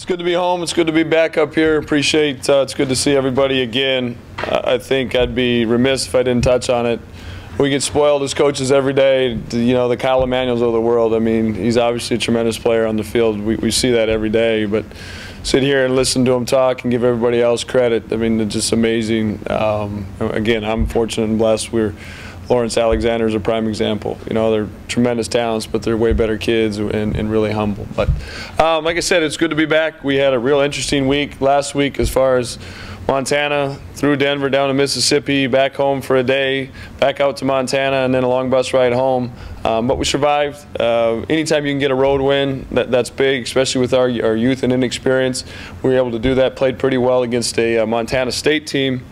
It's good to be home. It's good to be back up here. Appreciate it's good to see everybody again. I think I'd be remiss if I didn't touch on it. We get spoiled as coaches every day. You know, the Kyle Emanuels of the world. I mean, he's obviously a tremendous player on the field. We see that every day. But sit here and listen to him talk and give everybody else credit. I mean, it's just amazing. Again, I'm fortunate and blessed. Lawrence Alexander is a prime example. You know, they're tremendous talents, but they're way better kids and really humble. But like I said, it's good to be back. We had a real interesting week last week as far as Montana, through Denver, down to Mississippi, back home for a day, back out to Montana, and then a long bus ride home. But we survived. Anytime you can get a road win, that's big, especially with our youth and inexperience. We were able to do that, played pretty well against a Montana State team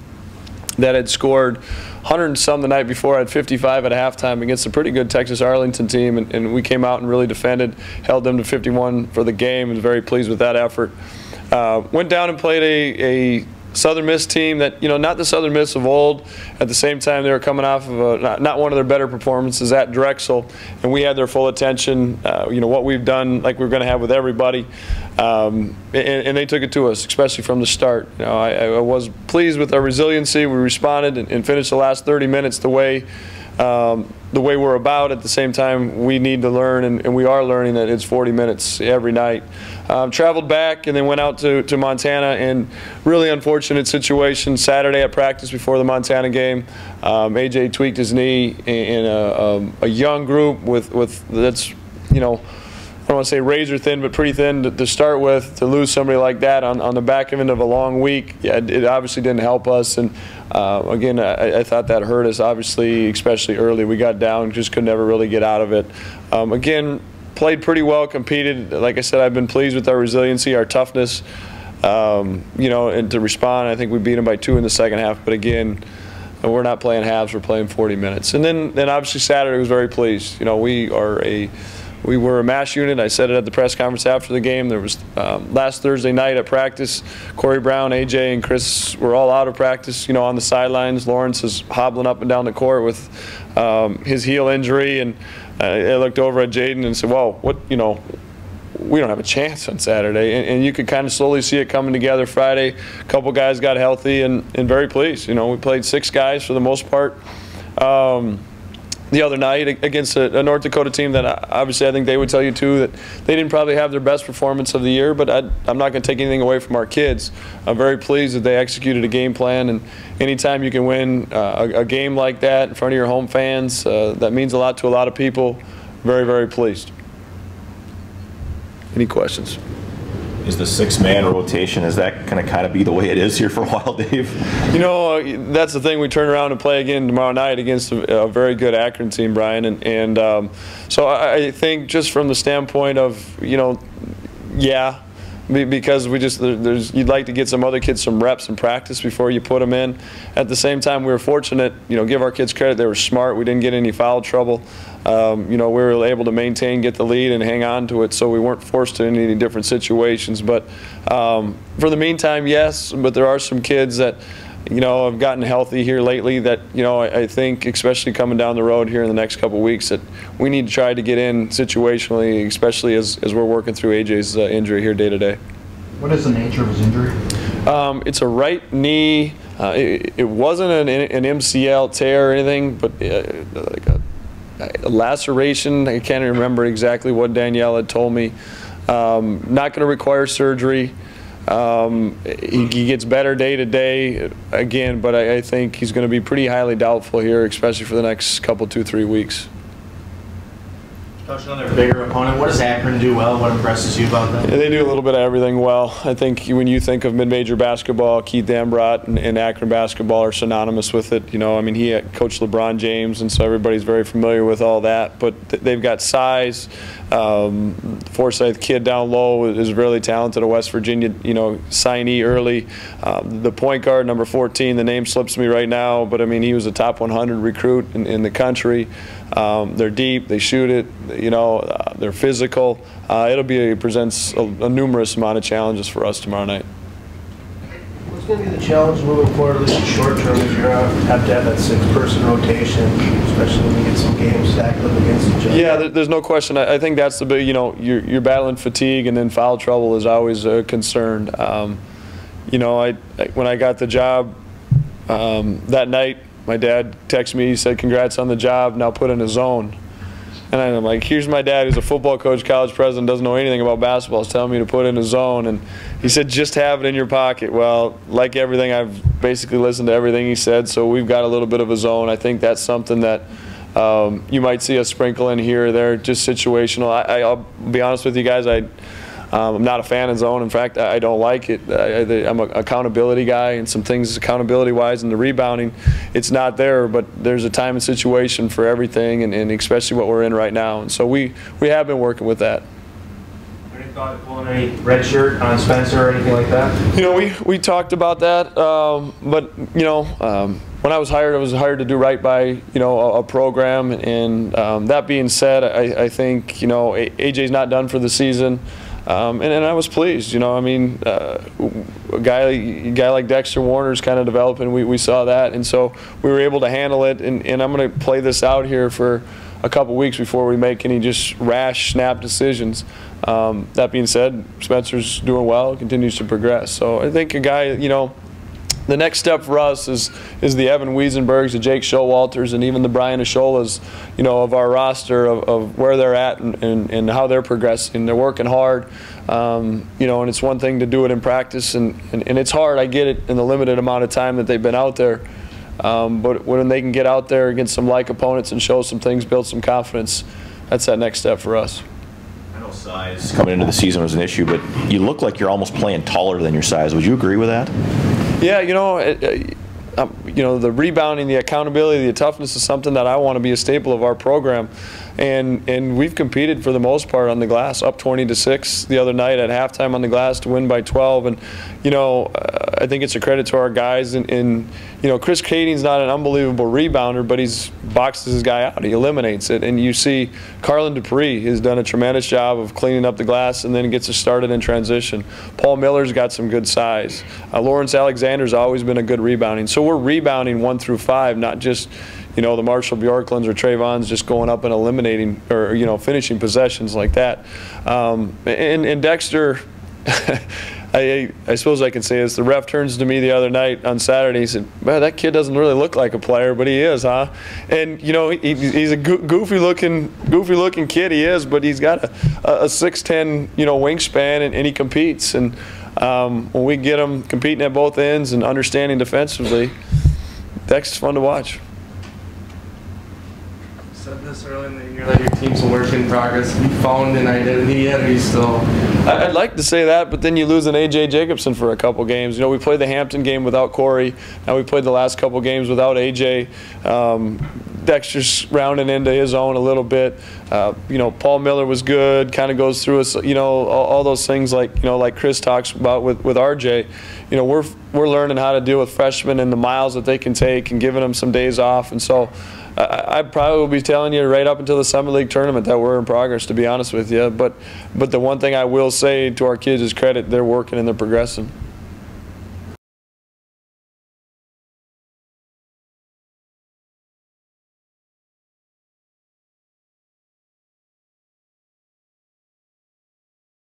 that had scored 100 and some the night before, had 55 at halftime against a pretty good Texas Arlington team, and we came out and really defended, held them to 51 for the game, and was very pleased with that effort. Went down and played a Southern Miss team that, you know, not the Southern Miss of old. At the same time, they were coming off of not one of their better performances at Drexel, and we had their full attention. You know, what we've done, like we're going to have with everybody, and they took it to us, especially from the start. You know, I was pleased with our resiliency. We responded and finished the last 30 minutes the way we're about. At the same time, we need to learn, and we are learning that it's 40 minutes every night. Traveled back and then went out to Montana, and really unfortunate situation Saturday at practice before the Montana game. AJ tweaked his knee in a young group with that's, you know, I don't want to say razor thin, but pretty thin to start with. To lose somebody like that on the back end of a long week, yeah, it obviously didn't help us. And again, I thought that hurt us, obviously, especially early. We got down, just could never really get out of it. Again, played pretty well, competed. Like I said, I've been pleased with our resiliency, our toughness, you know, and to respond. I think we beat them by 2 in the second half. But again, we're not playing halves, we're playing 40 minutes. And then obviously Saturday was very pleased. You know, we were a mass unit. I said it at the press conference after the game. There was last Thursday night at practice, Corey Brown, AJ, and Chris were all out of practice, you know, on the sidelines. Lawrence is hobbling up and down the court with his heel injury, and I looked over at Jaden and said, "Whoa, what? You know, we don't have a chance on Saturday." And you could kind of slowly see it coming together Friday. A couple guys got healthy, and very pleased. You know, we played 6 guys for the most part. The other night against a North Dakota team that obviously I think they would tell you too that they didn't probably have their best performance of the year, but I'm not going to take anything away from our kids. I'm very pleased that they executed a game plan, and anytime you can win a game like that in front of your home fans, that means a lot to a lot of people. Very, very pleased. Any questions? Is the 6-man rotation, is that going to kind of be the way it is here for a while, Dave? You know, that's the thing. We turn around and play again tomorrow night against a very good Akron team, Brian. And so I think just from the standpoint of, you know, yeah, because you'd like to get some other kids some reps and practice before you put them in. At the same time, we were fortunate, you know, give our kids credit. They were smart. We didn't get any foul trouble. You know, we were able to maintain, get the lead, and hang on to it, so we weren't forced to any different situations. But for the meantime, yes, but there are some kids that, you know, have gotten healthy here lately that, you know, I think, especially coming down the road here in the next couple of weeks, that we need to try to get in situationally, especially as we're working through AJ's injury here day to day. What is the nature of his injury? It's a right knee. It wasn't an MCL tear or anything, but like a laceration. I can't remember exactly what Danielle had told me. Not going to require surgery. He gets better day to day again, but I think he's going to be pretty highly doubtful here, especially for the next couple, 2-3 weeks. Coach, another bigger opponent. What does Akron do well? What impresses you about them? Yeah, they do a little bit of everything well. I think when you think of mid-major basketball, Keith Ambrot and Akron basketball are synonymous with it. You know, I mean, he coached LeBron James, and so everybody's very familiar with all that. But they've got size. Forsyth kid down low is really talented. A West Virginia, you know, signee early. The point guard, number 14, the name slips me right now, but I mean, he was a top 100 recruit in the country. They're deep, they shoot it, you know, they're physical. It presents a numerous amount of challenges for us tomorrow night. What's going to be the challenge moving forward, at least short term, is you're going to have that 6-person rotation, especially when you get some games stacked up against each other? Yeah, there's no question. I think that's the big, you're battling fatigue, and then foul trouble is always a concern. When I got the job that night, my dad texted me, he said, "Congrats on the job, now put in a zone." And I'm like, here's my dad, who's a football coach, college president, doesn't know anything about basketball, is telling me to put in a zone. And he said, just have it in your pocket. Well, like everything, I've basically listened to everything he said, so we've got a little bit of a zone. I think that's something that you might see us sprinkle in here or there, just situational. I'll be honest with you guys, I'm not a fan of zone. In fact, I don't like it. I'm an accountability guy, and some things accountability-wise and the rebounding, it's not there, but there's a time and situation for everything, and especially what we're in right now. And so we have been working with that. Any thought of pulling any red shirt on Spencer or anything like that? We talked about that, but when I was hired to do right by a program, and that being said, I think AJ's not done for the season. And I was pleased, a guy like Dexter Warner's kind of developing. We saw that, and so we were able to handle it. And I'm going to play this out here for a couple weeks before we make any just rash snap decisions. That being said, Spencer's doing well, continues to progress. So I think a guy, the next step for us is the Evan Wiesenbergs, the Jake Showalters, and even the Brian Asholas, of our roster of where they're at and how they're progressing. They're working hard, and it's one thing to do it in practice, and it's hard. I get it in the limited amount of time that they've been out there, but when they can get out there against some like opponents and show some things, build some confidence, that's that next step for us. I know size coming into the season was an issue, but you look like you're almost playing taller than your size. Would you agree with that? Yeah, the rebounding, the accountability, the toughness is something that I want to be a staple of our program. And we've competed for the most part on the glass, up 20-6 the other night at halftime on the glass to win by 12. And, I think it's a credit to our guys. And Chris Kading's not an unbelievable rebounder, but he's boxes his guy out. He eliminates it. And you see Carlin Dupree has done a tremendous job of cleaning up the glass and then gets us started in transition. Paul Miller's got some good size. Lawrence Alexander's always been a good rebounding. So we're rebounding 1 through 5, not just the Marshall Bjorklunds or Trayvon's just going up and eliminating or, finishing possessions like that. And Dexter, I suppose I can say this. The ref turns to me the other night on Saturday. He said, "Man, that kid doesn't really look like a player, but he is, huh?" And he's a goofy looking kid. He is, but he's got a 6'10" wingspan, and he competes. And when we get him competing at both ends and understanding defensively, Dex is fun to watch. Said this early in the year that your team's a work in progress. Have you found an identity yet, or are you still? I'd like to say that, but then you lose an A.J. Jacobson for a couple games. We played the Hampton game without Corey. Now we played the last couple games without A.J. Dexter's rounding into his own a little bit. Paul Miller was good, kind of goes through us, all those things like Chris talks about with R.J. We're learning how to deal with freshmen and the miles that they can take and giving them some days off. And so I probably will be telling you right up until the Summer League tournament that we're in progress, to be honest with you. But the one thing I will say to our kids is credit, they're working and they're progressing.